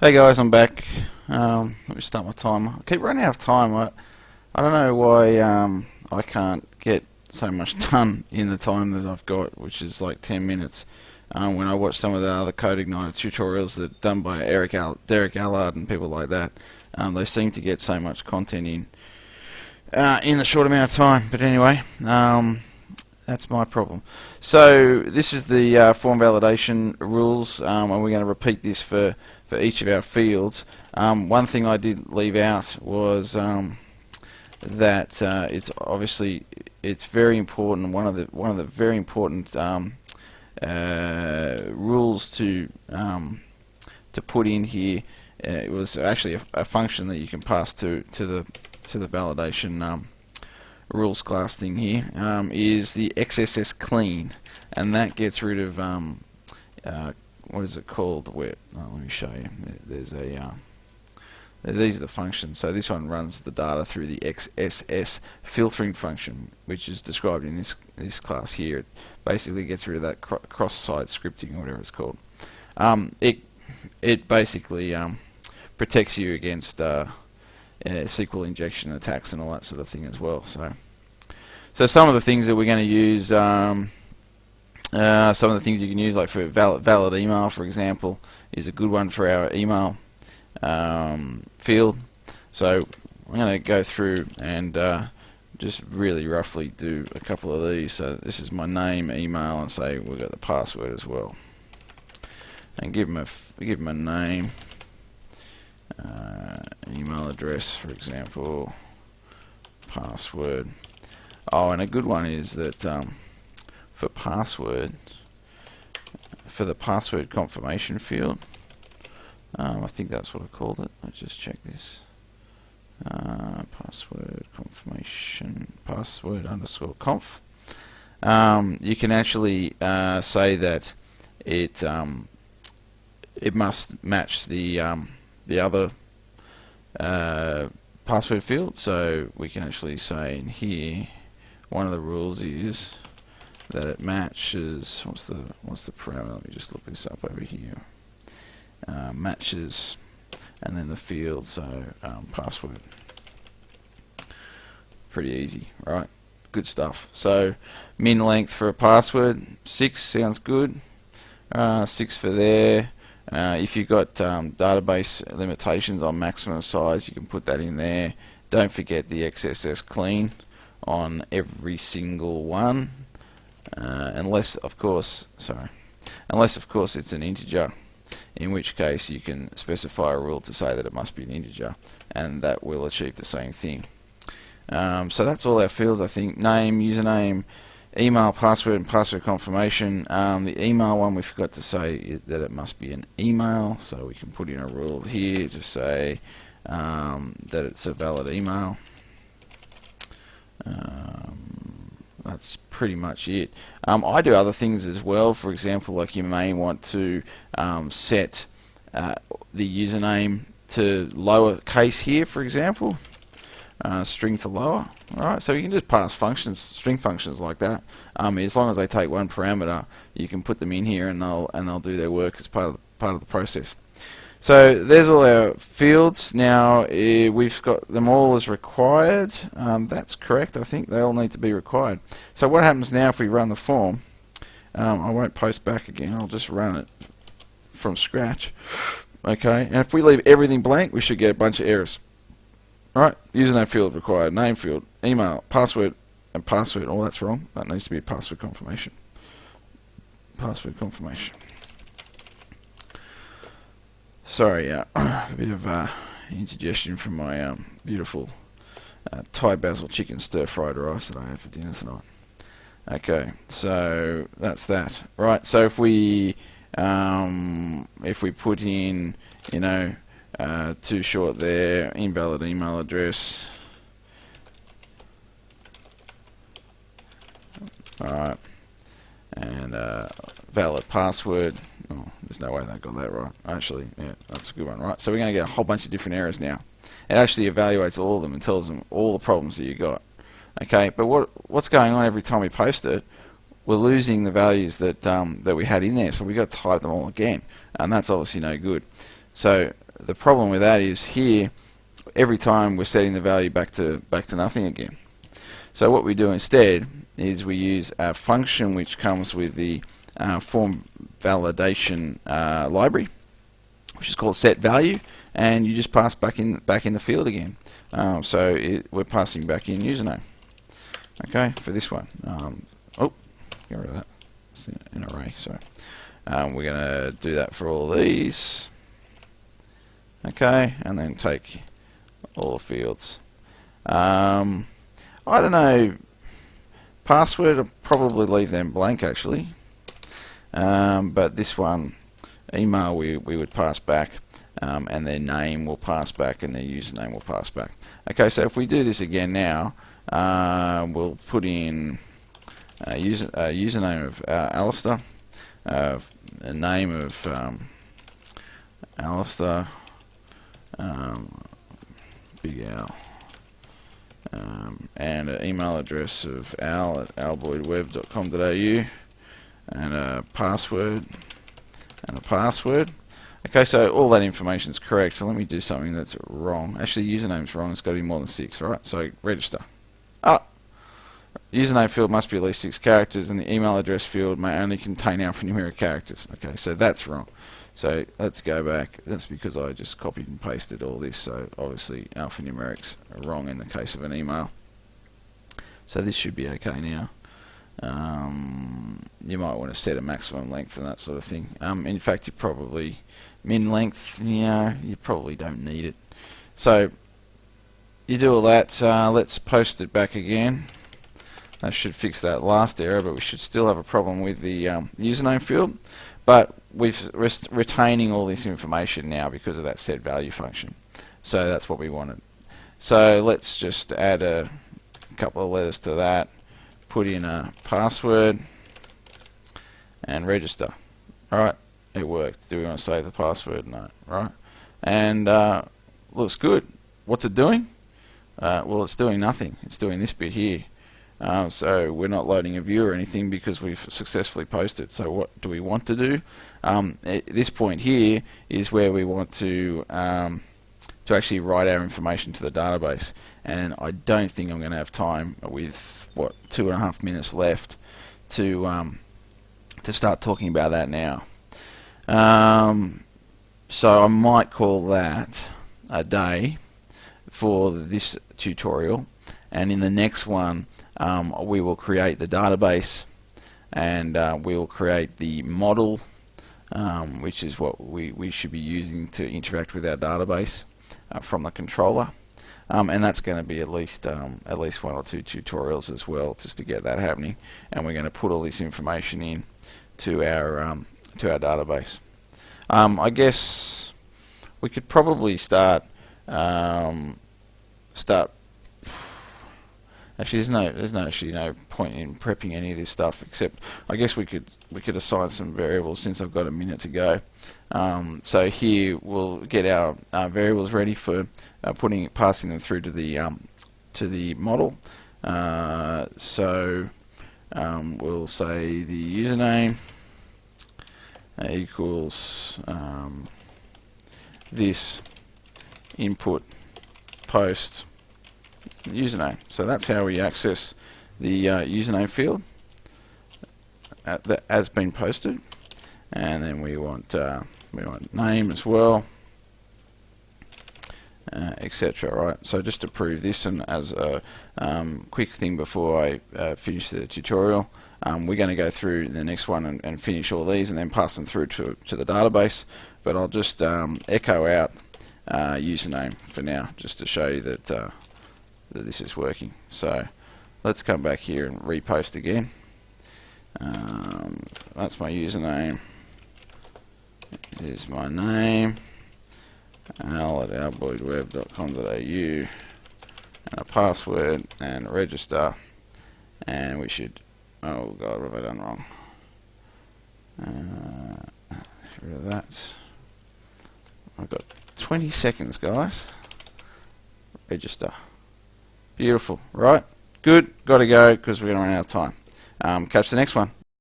Hey guys, I'm back. Let me start my timer. I keep running out of time. I don't know why I can't get so much done in the time that I've got, which is like 10 minutes. When I watch some of the other Code Igniter tutorials that are done by Derek Allard and people like that, they seem to get so much content in the short amount of time. But anyway, that's my problem. So this is the form validation rules, and we're going to repeat this for each of our fields. One thing I did leave out was that it's very important. One of the very important rules to put in here. It was actually a function that you can pass to the validation rules class thing here, is the XSS clean, and that gets rid of what is it called? Let me show you. There's these are the functions. So this one runs the data through the XSS filtering function, which is described in this class here. It basically gets rid of that cross-site scripting, or whatever it's called. It basically protects you against SQL injection attacks and all that sort of thing as well. So some of the things that we're going to use, some of the things you can use, like for valid email, for example, is a good one for our email field. So I'm going to go through and just really roughly do a couple of these. So this is my name, email, and say we've got the password as well, and give them a name. Email address, for example, password. Oh, and a good one is that for the password confirmation field, I think that's what I called it. Let's just check this. Password confirmation, password underscore conf. You can actually say that it must match the other password field. So we can actually say in here, one of the rules is that it matches. What's the parameter? Let me just look this up over here. Matches, and then the field. So password. Pretty easy, right? Good stuff. So min length for a password, 6 sounds good. 6 for there. If you've got database limitations on maximum size, you can put that in there. Don't forget the XSS clean on every single one, unless of course it's an integer, in which case you can specify a rule to say that it must be an integer, and that will achieve the same thing. So that's all our fields, I think. Name, username, email, password, and password confirmation. The email one, we forgot to say that it must be an email, so we can put in a rule here to say that it's a valid email. That's pretty much it. I do other things as well. For example, like you may want to set the username to lowercase here, for example. String to lower. Alright, so you can just pass functions, string functions like that. As long as they take one parameter, you can put them in here, and they'll do their work as part of the process. So there's all our fields. Now we've got them all as required. That's correct. I think they all need to be required. So what happens now if we run the form? I won't post back again. I'll just run it from scratch. Okay, and if we leave everything blank, we should get a bunch of errors. Alright, username field required, name field, email, password, and password. Oh, that's wrong. That needs to be password confirmation. Password confirmation. Sorry, a bit of indigestion from my beautiful Thai basil chicken stir-fried rice that I had for dinner tonight. Okay, so that's that. Right, so if we put in, too short there, invalid email address. Alright, and valid password. Oh, there's no way they got that right. Actually, yeah, that's a good one, right? So we're going to get a whole bunch of different errors now. It actually evaluates all of them and tells them all the problems that you got. Okay, but what's going on every time we post it? We're losing the values that we had in there, so we've got to type them all again, and that's obviously no good. So the problem with that is here, every time we're setting the value back to nothing again. So what we do instead is we use a function which comes with the form validation library, which is called set value, and you just pass back in the field again. So we're passing back in username. Okay, for this one. Oh, get rid of that. It's an array. Sorry. We're going to do that for all these. Okay, and then take all the fields. I don't know. Password, I'll probably leave them blank actually. But this one, email, we would pass back, and their name will pass back, and their username will pass back. Okay, so if we do this again now, we'll put in username of Alistair, a name of Alistair, Big Al, and an email address of al@alboydweb.com.au, and a password, Okay, so all that information is correct. So let me do something that's wrong. Actually, username's wrong. It's got to be more than 6. All right. So register. Username field must be at least 6 characters, and the email address field may only contain alphanumeric characters. Okay, so that's wrong. So let's go back. That's because I just copied and pasted all this. So obviously alphanumerics are wrong in the case of an email. So this should be okay now. You might want to set a maximum length and that sort of thing. In fact, you probably min length. Yeah, you probably don't need it. So you do all that. Let's post it back again. That should fix that last error, but we should still have a problem with the username field. But we're retaining all this information now because of that set value function. So that's what we wanted. So let's just add a couple of letters to that. Put in a password and register. Alright, it worked. Do we want to save the password? No. Right? And looks good. What's it doing? Well, it's doing nothing. It's doing this bit here. So we're not loading a view or anything because we've successfully posted. So what do we want to do? At this point here is where we want to actually write our information to the database. And I don't think I'm going to have time with, 2.5 minutes left to start talking about that now. So I might call that a day for this tutorial, and in the next one we will create the database, and we will create the model, which is what we should be using to interact with our database from the controller, and that's going to be at least 1 or 2 tutorials as well, just to get that happening. And we're going to put all this information in to our database. I guess we could probably start. Actually, there's no point in prepping any of this stuff, except I guess we could assign some variables since I've got a minute to go. So here we'll get our variables ready for passing them through to the model. So we'll say the username equals this input post username. So that's how we access the username field that has been posted, and then we want name as well, etc. Right. So just to prove this, and as a quick thing before I finish the tutorial, we're going to go through the next one and finish all these, and then pass them through to the database. But I'll just echo out username for now, just to show you that this is working. So let's come back here and repost again. That's my username. Here's my name, al@alboydweb.com.au, and a password, and register. And we should, oh god, what have I done wrong? Get rid of that. I've got 20 seconds, guys. Register. Beautiful, right? Good, got to go because we're going to run out of time. Catch the next one.